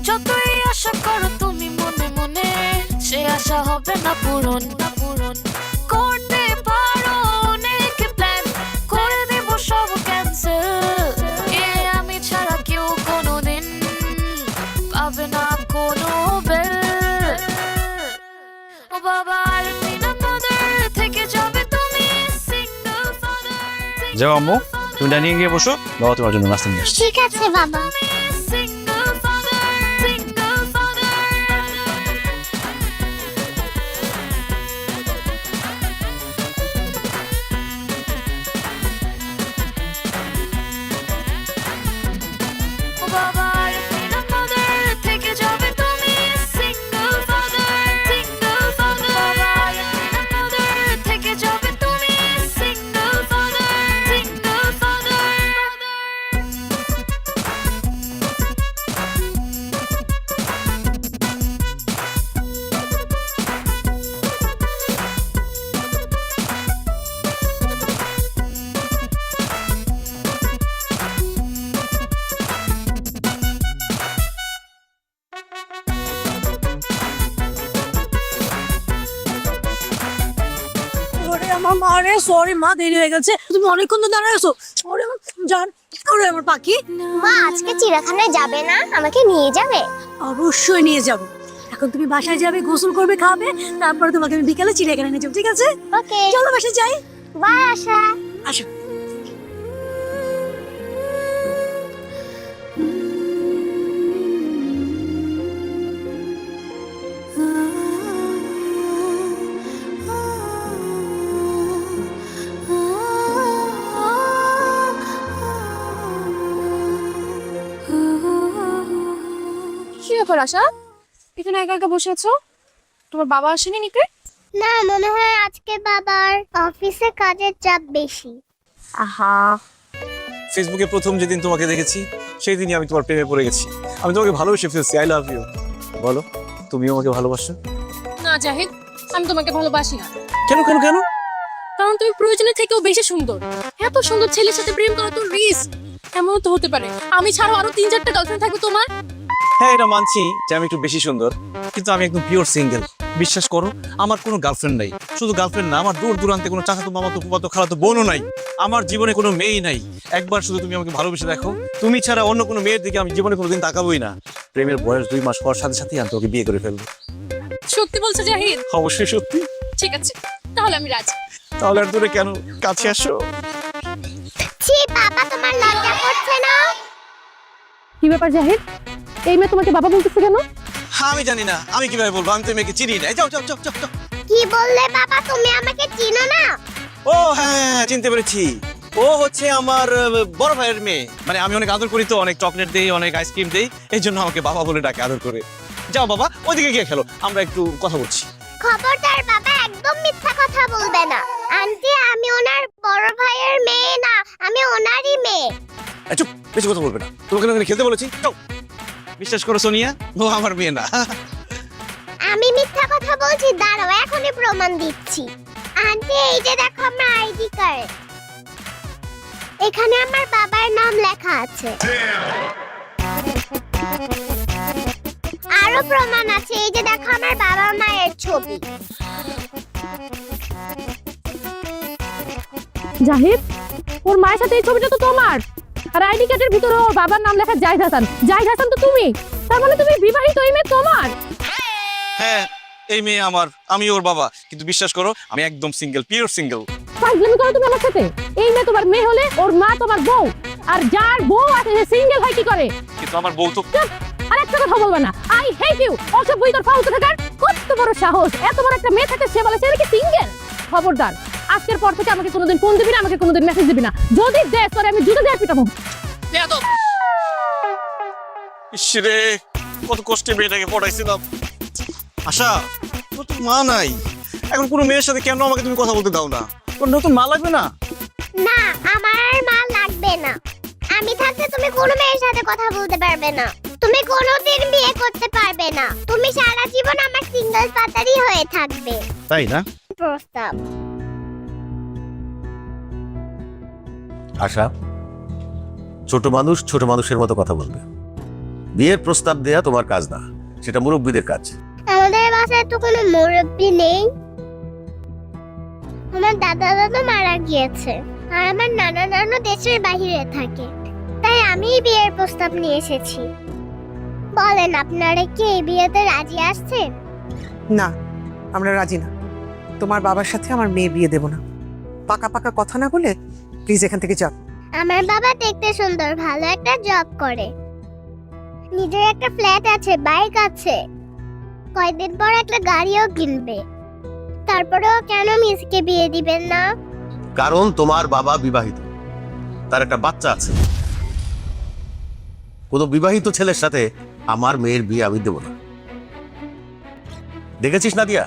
যতই আশা করো তুমি মনে মনে, সে আশা হবে না পূরণ, না পূরণ। করতে পারো অনেক প্ল্যান, করে দেব সব ক্যান্সেল। এ আমি ছাড়া কেউ কোনোদিন পাবে না কোনো বেল। ও বাবা আর বিনাপদের থেকে যাবে তুমি সিঙ্গেল ফাদার। যাও আম্মু, তুমি ডাইনিং গিয়ে বসো, বাবা তোমার জন্য নাস্তা নিয়ে আসছে। ঠিক আছে বাবা। Single father, single father. ও বাবা আর বিনাপদের থেকে যাবে তুমি সিঙ্গেল ফাদার, সিঙ্গেল ফাদার। বাবা আর বিনাপদের থেকে যাবে তুমি সিঙ্গেল ফাদার, সিঙ্গেল ফাদার। ওরে আমার মা রে, সরি মা, দেরি হয়ে গেছে। তুমি অনেকক্ষণ তো দাঁড়ায় আছো। ওরে আমার জান, ওরে আমার পাখি। মা আজকে চিড়িয়াখানায় যাবে না? আমাকে নিয়ে যাবে? অবশ্যই নিয়ে যাব। এখন তুমি বাসায় যাবে, গোসল করবে, খাবে, তারপরে তোমাকে আমি বিকালে চিড়িয়াখানায় নিয়ে যাবো, ঠিক আছে? ওকে। চলো বাসায় যাই। বাই আশা। আসো। কি ব্যাপার আশা, এখানে একা একা বসে আছো? তোমার বাবা আসেনি নিকে? না, মনে হয় আজকে বাবার অফিসে কাজের চাপ বেশি। আহা, ফেসবুকে প্রথম যেদিন তোমাকে দেখেছি সেই দিনই আমি তোমার প্রেমে পড়ে গেছি। আমি তোমাকে ভালোবেসে ফেলছি। I love you. বলো, তুমিও আমাকে ভালোবাসো? না জাহিদ, আমি তোমাকে ভালোবাসি না। কেন কেন কেন? কারণ তুমি প্রয়োজনের থেকেও বেশি সুন্দর। এত সুন্দর ছেলের সাথে প্রেম করা তো রিস্ক। এমন তো হতে পারে আমি ছাড়াও আরো 3-4টা গার্লফ্রেন্ড থাকবে তোমার। হ্যাঁ, এটা মানছি যে আমি একটু বেশি সুন্দর, কিন্তু আমি একদম পিওর সিঙ্গেল। বিশ্বাস করো, আমার কোনো গার্লফ্রেন্ড নাই। শুধু গার্লফ্রেন্ড না, আমার দূর দূরান্তে কোনো চাচাতো মামাতো ফুফাতো খালাতো বোনও নাই। আমার জীবনে কোনো মেয়েই নাই। একবার শুধু তুমি আমাকে ভালোবেসে দেখো, তুমি ছাড়া অন্য কোনো মেয়ের দিকে আমি জীবনে কোনোদিন তাকাবোই না। প্রেমের বয়স 2 মাস হওয়ার সাথে সাথেই আমি তোমাকে বিয়ে করে ফেলবো। সত্যি বলছো জাহিদ? অবশ্যই সত্যি। ঠিক আছে, তাহলে আমি রাজি। তাহলে আর দূরে কেন, কাছে আসো। ছি বাবা, তোমার লজ্জা করছে না? কি ব্যাপার জাহিদ, এই মেয়ে তোমাকে বাবা বলতেছে কেন? হ্যাঁ আমি জানি না, আমি কিভাবে বলবো? আমি তো মেয়েকে চিনি না। যাও যাও যাও যাও যাও। কি বললে বাবা? তুমি আমাকে চিনো না? ও হ্যাঁ, চিনতে পেরেছি। ও হচ্ছে আমার বড় ভাইয়ের মেয়ে। মানে আমি অনেক আদর করি তো, অনেক চকলেট দেই, অনেক আইসক্রিম দেই, এই জন্য আমাকে বাবা বলে ডাকে আদর করে। যাও বাবা, ওইদিকে গিয়ে খেলো, আমরা একটু কথা বলছি। খবরদার বাবা, একদম মিথ্যা কথা বলবে না। আন্টি, আমি ওনার বড় ভাইয়ের মেয়ে না, আমি ওনারই মেয়ে। চুপ, বেশি কথা বলবে না। তোমাকে ওখানে খেলতে বলেছি, যাও। বিশ্বাস করো সোনিয়া, ও আমার মেয়ে না। আমি মিথ্যা কথা বলছি? দাঁড়াও, এখনই প্রমাণ দিচ্ছি। আন্টি, এই যে দেখো আমার আইডি কার্ড। এখানে আমার বাবার নাম লেখা আছে। আরো প্রমাণ আছে, এই যে দেখো আমার বাবা মায়ের ছবি। জাহিদ, ওর মায়ের সাথে এই ছবিটা তো তোমার, আর আইডি কার্ডের ভিতরে ওর বাবার নাম লেখা জাহিদ হাসান। জাহিদ হাসান তো তুমি, তার মানে তুমি বিবাহিত, এই মেয়ে তোমার। হ্যাঁ, এই মেয়ে আমার, আমি ওর বাবা। কিন্তু বিশ্বাস করো, আমি একদম সিঙ্গেল, পিওর সিঙ্গেল। ফাজলামি করো তুমি আমার সাথে। এই মেয়ে তোমার মেয়ে হলে ওর মা তোমার বউ, আর যার বউ আছে সে সিঙ্গেল হয় কি করে? কিন্তু আমার বউ তো। আর একটা কথা বলবা না, আই হেট ইউ। ওসব বই তোর ফালতু থাকার কত বড় সাহস! এত বড় একটা মেয়ে থাকে, সে বলে সে নাকি সিঙ্গেল। খবরদার, আজকের পর থেকে আমাকে কোনোদিন ফোন দিবি না, আমাকে কোনোদিন মেসেজ দিবি না। যদি দেশ তোরে আমি জুতো দিয়ে পিটাবো। ইসরে, কত কষ্টে মেয়েটাকে পড়াইছিলাম। আশা, তোর তো মা নাই। এখন কোনো মেয়ের সাথে কেন আমাকে তুমি কথা বলতে দাও না? তোর নতুন মা লাগবে না? না, আমার আর মা লাগবে না। আমি থাকতে তুমি কোনো মেয়ের সাথে কথা বলতে পারবে না, তুমি কোনোদিন বিয়ে করতে পারবে না, তুমি সারা জীবন আমার সিঙ্গেল ফাদারই হয়ে থাকবে। তাই না? প্রস্তাব। আশা, ছোট মানুষ ছোট মানুষের মতো কথা বলবে। বিয়ের প্রস্তাব দেয়া তোমার কাজ না, সেটা মুরব্বীদের কাজ। আমাদের বাসায় তো কোনো মুরব্বি নেই, আমার দাদা দাদু মারা গিয়েছে আর আমার নানা নানু দেশের বাইরে থাকে, তাই আমি বিয়ের প্রস্তাব নিয়ে এসেছি। বলেন আপনারা কি এই বিয়েতে রাজি আসছেন? না, আমরা রাজি না। তোমার বাবার সাথে আমার মেয়ে বিয়ে দেব না। পাকা পাকা কথা না বলে প্লিজ এখান থেকে যাও। আমার বাবা দেখতে সুন্দর, ভালো একটা জব করে, নিজের একটা ফ্ল্যাট আছে, বাইক আছে, কয়েকদিন পর একটা গাড়িও কিনবে। তারপরেও কেন মিসকে বিয়ে দিবেন না? কারণ তোমার বাবা বিবাহিত, তার একটা বাচ্চা আছে। কোনো বিবাহিত ছেলের সাথে আমার মেয়ের বিয়ে আমি দেব না। দেখেছিস নাদিয়া,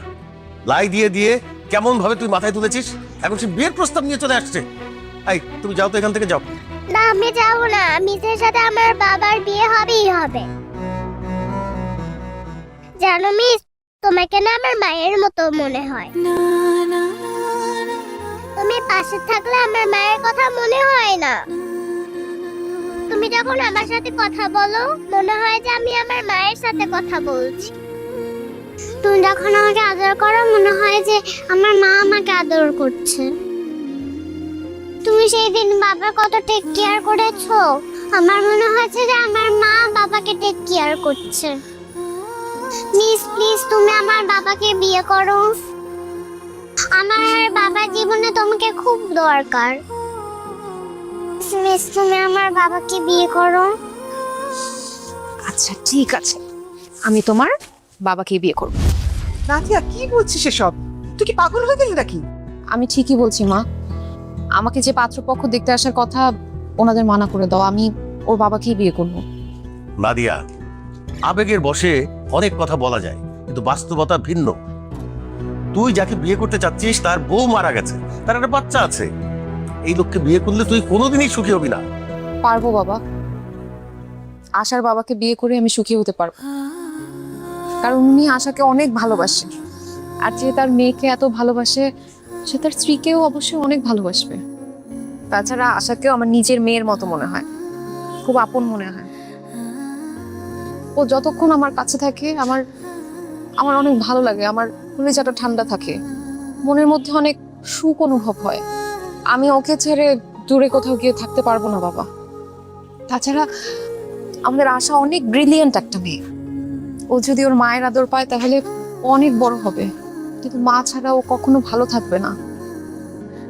লাই দিয়ে দিয়ে কেমন ভাবে তুই মাথায় তুলেছিস, এখন সে বিয়ের প্রস্তাব নিয়ে চলে আসছে। এই তুমি যাও তো এখান থেকে, যাও। না আমি যাব না, মিসের সাথে আমার বাবার বিয়ে হবেই হবে। জানো মিস, তোমাকে না আমার মায়ের মতো মনে হয়। তুমি পাশে থাকলে আমার মায়ের কথা মনে হয় না। তুমি যখন আমার সাথে কথা বলো মনে হয় যে আমি আমার মায়ের সাথে কথা বলছি। তুমি যখন আমাকে আদর করো মনে হয় যে আমার মা আমাকে আদর করছে। তুমি সেই দিন বাবার কত টেক কেয়ার করেছো, আমার মনে হচ্ছে যে আমার মা বাবাকে টেক কেয়ার করছে। মিস প্লিজ তুমি আমার বাবাকে বিয়ে করো, আমার বাবার জীবনে তোমাকে খুব দরকার। মিস তুমি আমার বাবাকে বিয়ে করো। আচ্ছা ঠিক আছে, আমি তোমার বাবাকে বিয়ে করব। নাদিয়া, কি বলছিস এসব? তুই কি পাগল হয়ে গেলি নাকি? আমি ঠিকই বলছি মা, আমাকে যে পাত্রপক্ষ দেখতে আসার কথা ওনাদের মানা করে দাও, আমি ওর বাবাকেই বিয়ে করব। নাদিয়া, আবেগের বশে অনেক কথা বলা যায়, কিন্তু বাস্তবতা ভিন্ন। তুই যাকে বিয়ে করতে চাচ্ছিস তার বউ মারা গেছে, তার একটা বাচ্চা আছে। এই লোককে বিয়ে করলে তুই কোনোদিনই সুখী হবি না। পারবো বাবা, আশার বাবাকে বিয়ে করে আমি সুখী হতে পারবো, কারণ উনি আশাকে অনেক ভালোবাসে, আর যে তার মেয়েকে এত ভালোবাসে সে তার স্ত্রীকেও অবশ্যই অনেক ভালোবাসবে। তাছাড়া আশাকেও আমার নিজের মেয়ের মতো মনে হয়, খুব আপন মনে হয়। ও যতক্ষণ আমার কাছে থাকে আমার আমার অনেক ভালো লাগে, আমার কলিজাটা ঠান্ডা থাকে, মনের মধ্যে অনেক সুখ অনুভব হয়। আমি ওকে ছেড়ে দূরে কোথাও গিয়ে থাকতে পারবো না বাবা। তাছাড়া আমাদের আশা অনেক ব্রিলিয়েন্ট একটা মেয়ে, ও যদি ওর মায়ের আদর পায় তাহলে অনেক বড় হবে, কিন্তু মা ছাড়া ও কখনো ভালো থাকবে না,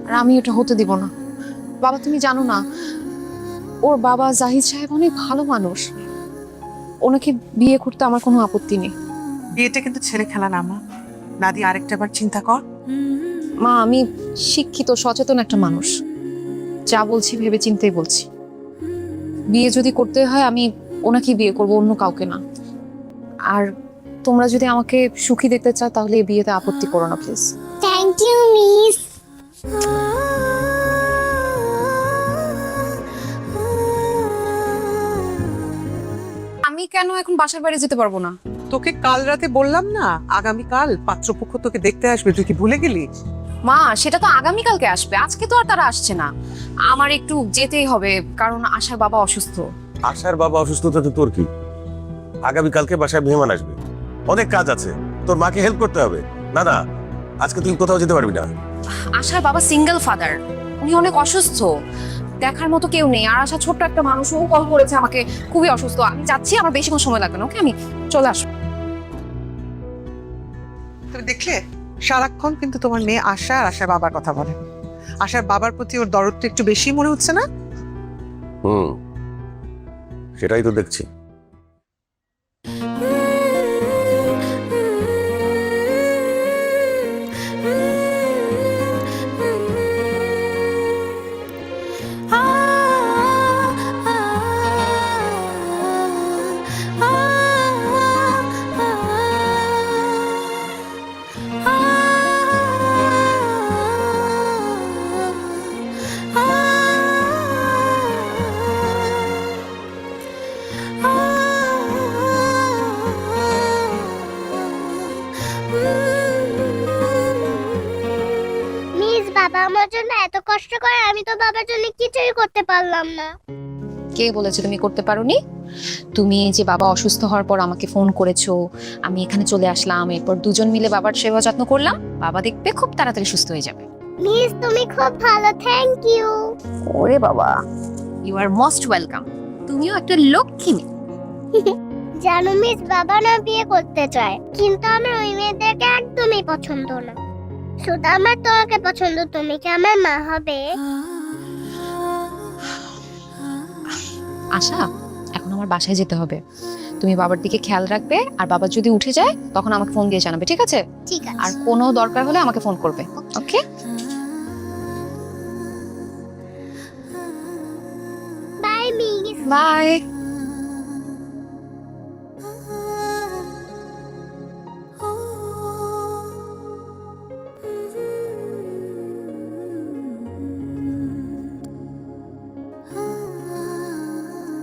আর আমি এটা হতে দিব না। বাবা তুমি জানো না, ওর বাবা জাহিদ সাহেব অনেক ভালো মানুষ, ওনাকে বিয়ে করতে আমার কোনো আপত্তি নেই। বিয়েটা কিন্তু ছেলে খেলা না মা। নাদিয়া, আরেকটা বার চিন্তা কর। মা আমি শিক্ষিত সচেতন একটা মানুষ, যা বলছি ভেবে চিন্তেই বলছি। বিয়ে যদি করতে হয় আমি ওনাকে বিয়ে করব, অন্য কাউকে না। আর তোমরা যদি আমাকে সুখী দেখতে চাও তাহলে এই বিয়েতে আপত্তি করো না প্লিজ। Thank you miss. আমি কেন এখন বাসার বাইরে যেতে পারবো না? তোকে কাল রাতে বললাম না আগামীকাল পাত্রপক্ষ তোকে দেখতে আসবে, তুই কি ভুলে গেলি? মা সেটা তো আগামীকালকে আসবে, আজকে তো আর তারা আসছে না। আমার একটু যেতেই হবে, কারণ আশার বাবা অসুস্থ। আশার বাবা অসুস্থতা তো তোর কি? আগামীকালকে বাসায় মেহমান আসবে, অনেক কাজ আছে, তোর মাকে হেল্প করতে হবে। না না, আজকে তুই কোথাও যেতে পারবি না। আশার বাবা সিঙ্গেল ফাদার, উনি অনেক অসুস্থ, দেখার মতো কেউ নেই। আর আশা ছোট্ট একটা মানুষ, ও কল করেছে আমাকে, খুবই অসুস্থ। আমি যাচ্ছি, আমার বেশিক্ষণ সময় লাগবে না, ওকে আমি চলে আসবো। তুমি দেখলে সারাক্ষণ কিন্তু তোমার মেয়ে আশা আর আশার বাবার কথা বলে। আশার বাবার প্রতি ওর দরদটা একটু বেশি মনে হচ্ছে না? সেটাই তো দেখছি। মিস, বাবা আমার জন্য এত কষ্ট করে, আমি তো বাবার জন্য কিছুই করতে পারলাম না। কে বলেছে তুমি করতে পারোনি? তুমি যে বাবা অসুস্থ হওয়ার পর আমাকে ফোন করেছো, আমি এখানে চলে আসলাম, এরপর দুজন মিলে বাবার সেবা যত্ন করলাম, বাবা দেখবে খুব তাড়াতাড়ি সুস্থ হয়ে যাবে। মিস তুমি খুব ভালো, থ্যাংক ইউ। ওরে বাবা, ইউ আর মোস্ট ওয়েলকাম। তুমিও একটা লক্ষ্মী মেয়ে। জানো মিস, বাবা না বিয়ে করতে চায়, কিন্তু আমার ওই মেয়েদেরকে একদমই পছন্দ না। শুধু আমার তোমাকে পছন্দ, তুমি কি আমার মা হবে? আশা, এখন আমার বাসায় যেতে হবে। তুমি বাবার দিকে খেয়াল রাখবে, আর বাবা যদি উঠে যায় তখন আমাকে ফোন দিয়ে জানাবে, ঠিক আছে? ঠিক আছে। আর কোনো দরকার হলে আমাকে ফোন করবে, okay? Bye miss. Bye.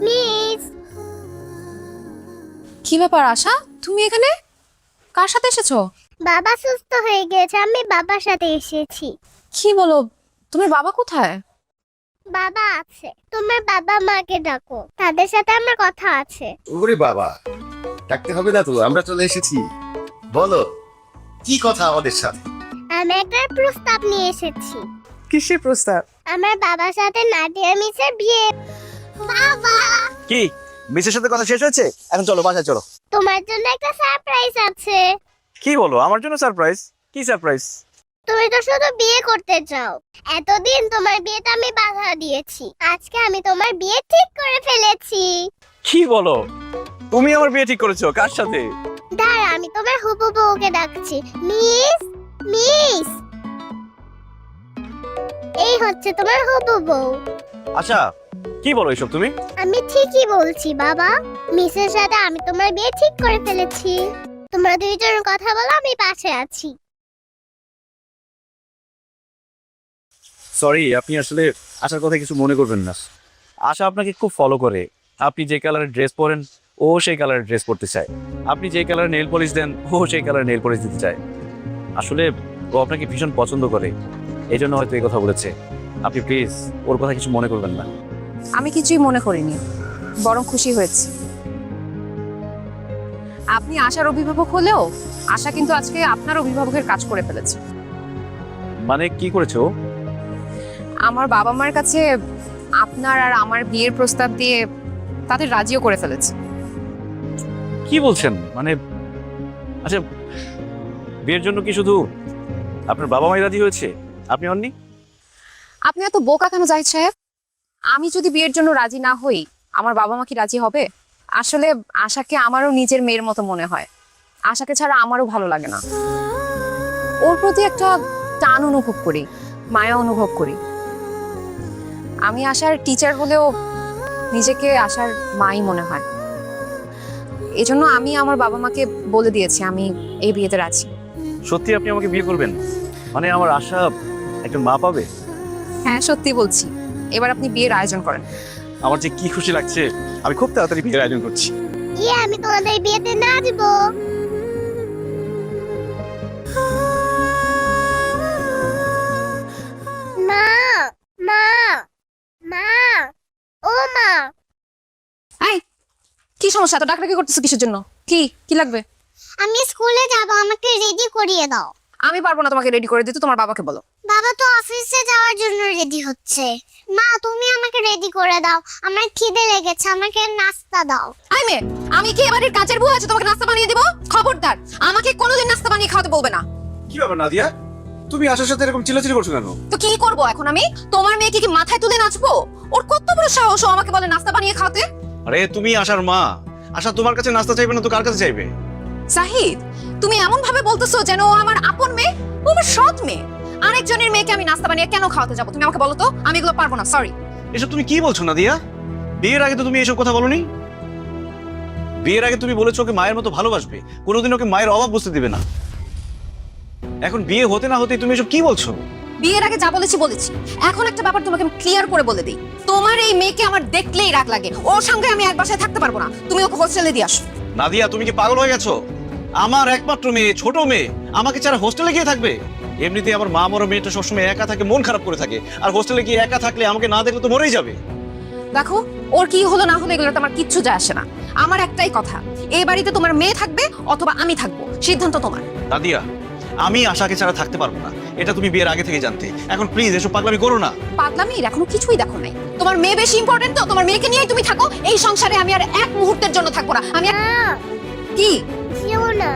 Miss, কি ব্যাপার আশা, তুমি এখানে কার সাথে এসেছো? বাবা সুস্থ হয়ে গেছে, আমি বাবার সাথে এসেছি। কি বলো, তোমার বাবা কোথায়? বাবা আছে, তোমার বাবা মাকে ডাকো, তাদের সাথে আমার কথা আছে। ওরে বাবা, ডাকতে হবে না তো, আমরা চলে এসেছি। বলো কি কথা আমাদের সাথে? আমি একটা প্রস্তাব নিয়ে এসেছি। কিসের প্রস্তাব? আমার বাবার সাথে নাদিয়া মিসের বিয়ে। বাবা, কি মিসের সাথে কথা শেষ হয়েছে? এখন চলো বাসায় চলো। তোমার জন্য একটা সারপ্রাইজ আছে। কি বলো, আমার জন্য সারপ্রাইজ? কি সারপ্রাইজ? তুমি তো শুধু বিয়ে করতে চাও, এতদিন তোমার বিয়েতে আমি বাধা দিয়েছি, আজকে আমি তোমার বিয়ে ঠিক করে ফেলেছি। কি বলো, তুমি আমার বিয়ে ঠিক করেছো? কার সাথে? দাঁড়া, আমি তোমার হবু বউকে ডাকছি। মিস, মিস, এই হচ্ছে তোমার হবু বউ। আচ্ছা, কি বলো এসব তুমি? আমি ঠিকই বলছি বাবা, মিসের সাথে আমি তোমার বিয়ে ঠিক করে ফেলেছি। তোমরা দুইজন কথা বলো, আমি পাশে আছি। সরি, আপনি আসলে আশার কথা কিছু মনে করবেন না। আশা আপনাকে খুব ফলো করে। আপনি যে কালারের ড্রেস পরেন ও সেই কালারের ড্রেস পরতে চায়, আপনি যে কালারের নেল পলিশ দেন ও সেই কালারের নেল পলিশ দিতে চায়। আসলে ও আপনাকে ভীষণ পছন্দ করে, এই জন্য হয়তো এই কথা বলেছে। আপনি প্লিজ ওর কথা কিছু মনে করবেন না। আমি কিছুই মনে করিনি, বরং খুশি হয়েছি। আপনি আশার অভিভাবক হলেও আশা কিন্তু আজকে আপনার অভিভাবকের কাজ করে ফেলেছে। মানে কি করেছো? আমার বাবা মার কাছে আপনার আর আমার বিয়ের প্রস্তাব দিয়ে তাদের রাজিও করে ফেলেছে। কি বলছেন? মানে আচ্ছা, বিয়ের জন্য কি শুধু আপনার বাবা মাই রাজি হয়েছে, আপনি হননি? আপনি এত বোকা কেন জাহিদ সাহেব? আমি যদি বিয়ের জন্য রাজি না হই, আমার বাবা মা কি রাজি হবে? আসলে আশাকে আমারও নিজের মেয়ের মতো মনে হয়। আশাকে ছাড়া আমারও ভালো লাগে না। ওর প্রতি একটা টান অনুভব করি, মায়া অনুভব করি। আমি আশার টিচার হলেও নিজেকে আশার মাই মনে হয়। এজন্য আমি আমার বাবা মাকে বলে দিয়েছি আমি এই বিয়েতে রাজি। সত্যি আপনি আমাকে বিয়ে করবেন? মানে আমার আশা একজন মা পাবে? হ্যাঁ, সত্যি বলছি। এবার আপনি বিয়ের আয়োজন করেন। আমার যে কি খুশি লাগছে, আমি খুব তাড়াতাড়ি বিয়ের আয়োজন করছি। ইয়ে, আমি তোমাদের বিয়েতে নাচবো। মা, মা, মা, ও মা। এই, কি সমস্যা? এত ডাকাডাকি করতেছো কিসের জন্য? কি কি লাগবে? আমি স্কুলে যাব, আমাকে রেডি করিয়ে দাও। আমি পারবো না তোমাকে রেডি করে দিতে, তোমার বাবাকে বলো। বাবা তো অফিসে যাওয়ার জন্য রেডি হচ্ছে। মা, তুমি আমাকে রেডি করে দাও, আমার খিদে লেগেছে, আমাকে নাস্তা দাও। আই মে, আমি কি এবারের কাজের বুয়া আছে তোমাকে নাস্তা বানিয়ে দিব? খবরদার, আমাকে কোনোদিন নাস্তা বানিয়ে খাওয়াতে বলবে না। কি ব্যাপার নাদিয়া, তুমি আশার সাথে এরকম চিল্লাচিল্লি করছো কেন? তো কি করব এখন আমি? তোমার মেয়েকে কি মাথায় তুলে নাচবো? ওর কত বড় সাহস, ও আমাকে বলে নাস্তা বানিয়ে খাওয়াতে। আরে তুমি আশার মা, আশা তোমার কাছে নাস্তা চাইবে না তো কার কাছে চাইবে? জাহিদ, তুমি এমন ভাবে বলতেছো যেন ও আমার আপন মেয়ে, ও আমার সৎ মেয়ে। আরেকজনের মেয়েকে আমি নাস্তা বানিয়ে কেন খাওয়াতে যাবো? তুমি আমাকে বলো তো। আমি এগুলো পারবো না, সরি। এসব তুমি কি বলছো নাদিয়া? বিয়ের আগে তো তুমি এসব কথা বলোনি। বিয়ের আগে তুমি বলেছো ওকে মায়ের মতো ভালোবাসবে, কোনোদিন ওকে মায়ের অভাব বুঝতে দিবে না। এখন বিয়ে হতে না হতেই তুমি এসব কি বলছো? বিয়ের আগে যা বলেছি বলেছি। এখন একটা ব্যাপার তোমাকে আমি ক্লিয়ার করে বলে দিই, তোমার এই মেয়েকে আমার দেখলেই রাগ লাগে। ওর সঙ্গে আমি এক বাসায় থাকতে পারবো না, তুমি ওকে হোস্টেলে দিয়ে আসো। নাদিয়া, তুমি কি পাগল হয়ে গেছো? আমার একমাত্র মেয়ে, ছোট মেয়ে, আমাকে ছাড়া হোস্টেলে গিয়ে থাকবে? এমনিতেই আমার মা মরা মেয়েটা সবসময় একা থাকে, মন খারাপ করে থাকে, আর হোস্টেলে গিয়ে একা থাকলে আমাকে না দেখলে তো মরেই যাবে। দেখো, ওর কি হলো না হলো এগুলোতে আমার কিচ্ছু যায় আসে না। আমার একটাই কথা, এই বাড়িতে তোমার মেয়ে থাকবে অথবা আমি থাকবো, সিদ্ধান্ত তোমার। নাদিয়া, আমি আশাকে ছাড়া থাকতে পারবো না, এটা তুমি বিয়ের আগে থেকে জানতে। এখন প্লিজ এসব পাগলামি করো না। পাগলামির এখনো কিছুই দেখো নাই। তোমার মেয়ে বেশি ইম্পর্টেন্ট তো, তোমার মেয়েকে নিয়েই তুমি থাকো। এই সংসারে আমি আর এক মুহূর্তের জন্য থাকবো না। আমি কি যেও না।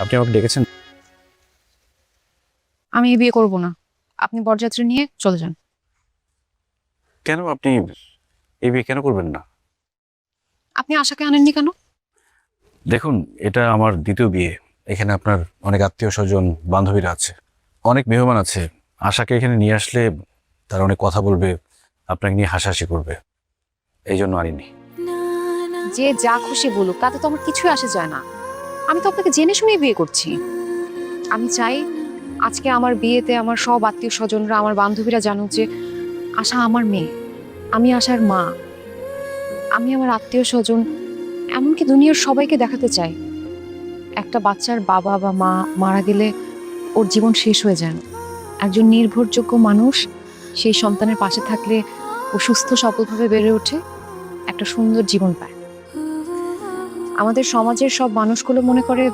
আপনি আমাকে ডেকেছেন? আমি এই বিয়ে করব না, আপনি বরযাত্রী নিয়ে চলে যান। কেন? আপনি এই বিয়ে কেন করবেন না? আপনি আশাকে আনেননি কেন? দেখুন, এটা আমার দ্বিতীয় বিয়ে। এখানে আপনার অনেক আত্মীয় স্বজন, বান্ধবীরা আছে, অনেক মেহমান আছে। আশাকে এখানে নিয়ে আসলে তারা অনেক কথা বলবে, আপনাকে নিয়ে হাসাহাসি করবে, এই জন্য আনিনি। যে যা খুশি বলুক, তাতে তো আমার কিছুই আসে যায় না। আমি তো আপনাকে জেনে শুনে বিয়ে করছি। আমি চাই আজকে আমার বিয়েতে আমার সব আত্মীয় স্বজনরা, আমার বান্ধবীরা জানুক যে আশা আমার মেয়ে, আমি আশার মা। আমি আমার আত্মীয় স্বজন, এমনকি দুনিয়ার সবাইকে দেখাতে চাই একটা বাচ্চার বাবা বা মা মারা গেলে ওর জীবন শেষ হয়ে যায় না। একজন নির্ভরযোগ্য মানুষ সেই সন্তানের পাশে থাকলে ও সুস্থ সফলভাবে বেড়ে ওঠে, একটা সুন্দর জীবন পায়। আমাদের সমাজের সব মানুষগুলো মনে করে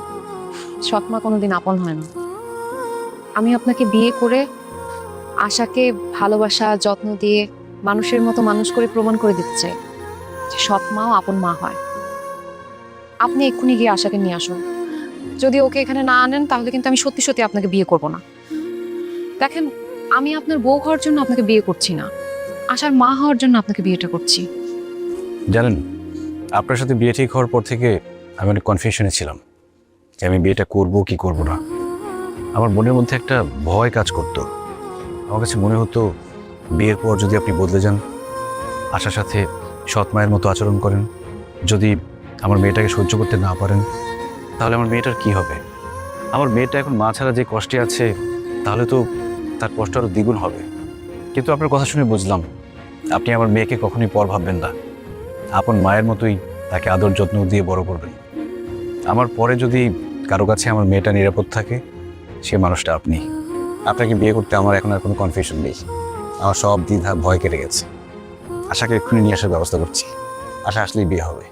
সৎমা কোনোদিন আপন হয় না। আমি আপনাকে বিয়ে করে আশাকে ভালোবাসা, যত্ন দিয়ে মানুষের মতো মানুষ করে প্রমাণ করে দিতে চাই যে সৎমাও আপন মা হয়। আপনি এক্ষুনি গিয়ে আশাকে নিয়ে আসুন। যদি ওকে এখানে না আনেন তাহলে কিন্তু আমি সত্যি সত্যি আপনাকে বিয়ে করব না। দেখেন, আমি আপনার বউ হওয়ার জন্য আপনাকে বিয়ে করছি না, আশার মা হওয়ার জন্য আপনাকে বিয়েটা করছি। জানেন, আপনার সাথে বিয়ে ঠিক হওয়ার পর থেকে আমি অনেক কনফিউশনে ছিলাম যে আমি বিয়েটা করব কি করব না। আমার মনের মধ্যে একটা ভয় কাজ করতো। আমার কাছে মনে হতো বিয়ের পর যদি আপনি বদলে যান, আশার সাথে সৎ মায়ের মতো আচরণ করেন, যদি আমার মেয়েটাকে সহ্য করতে না পারেন, তাহলে আমার মেয়েটার কি হবে? আমার মেয়েটা এখন মা ছাড়া যে কষ্টে আছে, তাহলে তো তার কষ্ট আরও দ্বিগুণ হবে। কিন্তু আপনার কথা শুনে বুঝলাম আপনি আমার মেয়েকে কখনোই পর ভাববেন না, আপন মায়ের মতোই তাকে আদর যত্ন দিয়ে বড় করবেন। আমার পরে যদি কারো কাছে আমার মেয়েটা নিরাপদ থাকে, সে মানুষটা আপনি। আপনাকে বিয়ে করতে আমার এখন আর কোনো কনফিউশন নেই। আমার সব দ্বিধা ভয় কেটে গেছে। আশাকে এক্ষুনি নিয়ে আসার ব্যবস্থা করছি। আশা আসলেই বিয়ে হবে।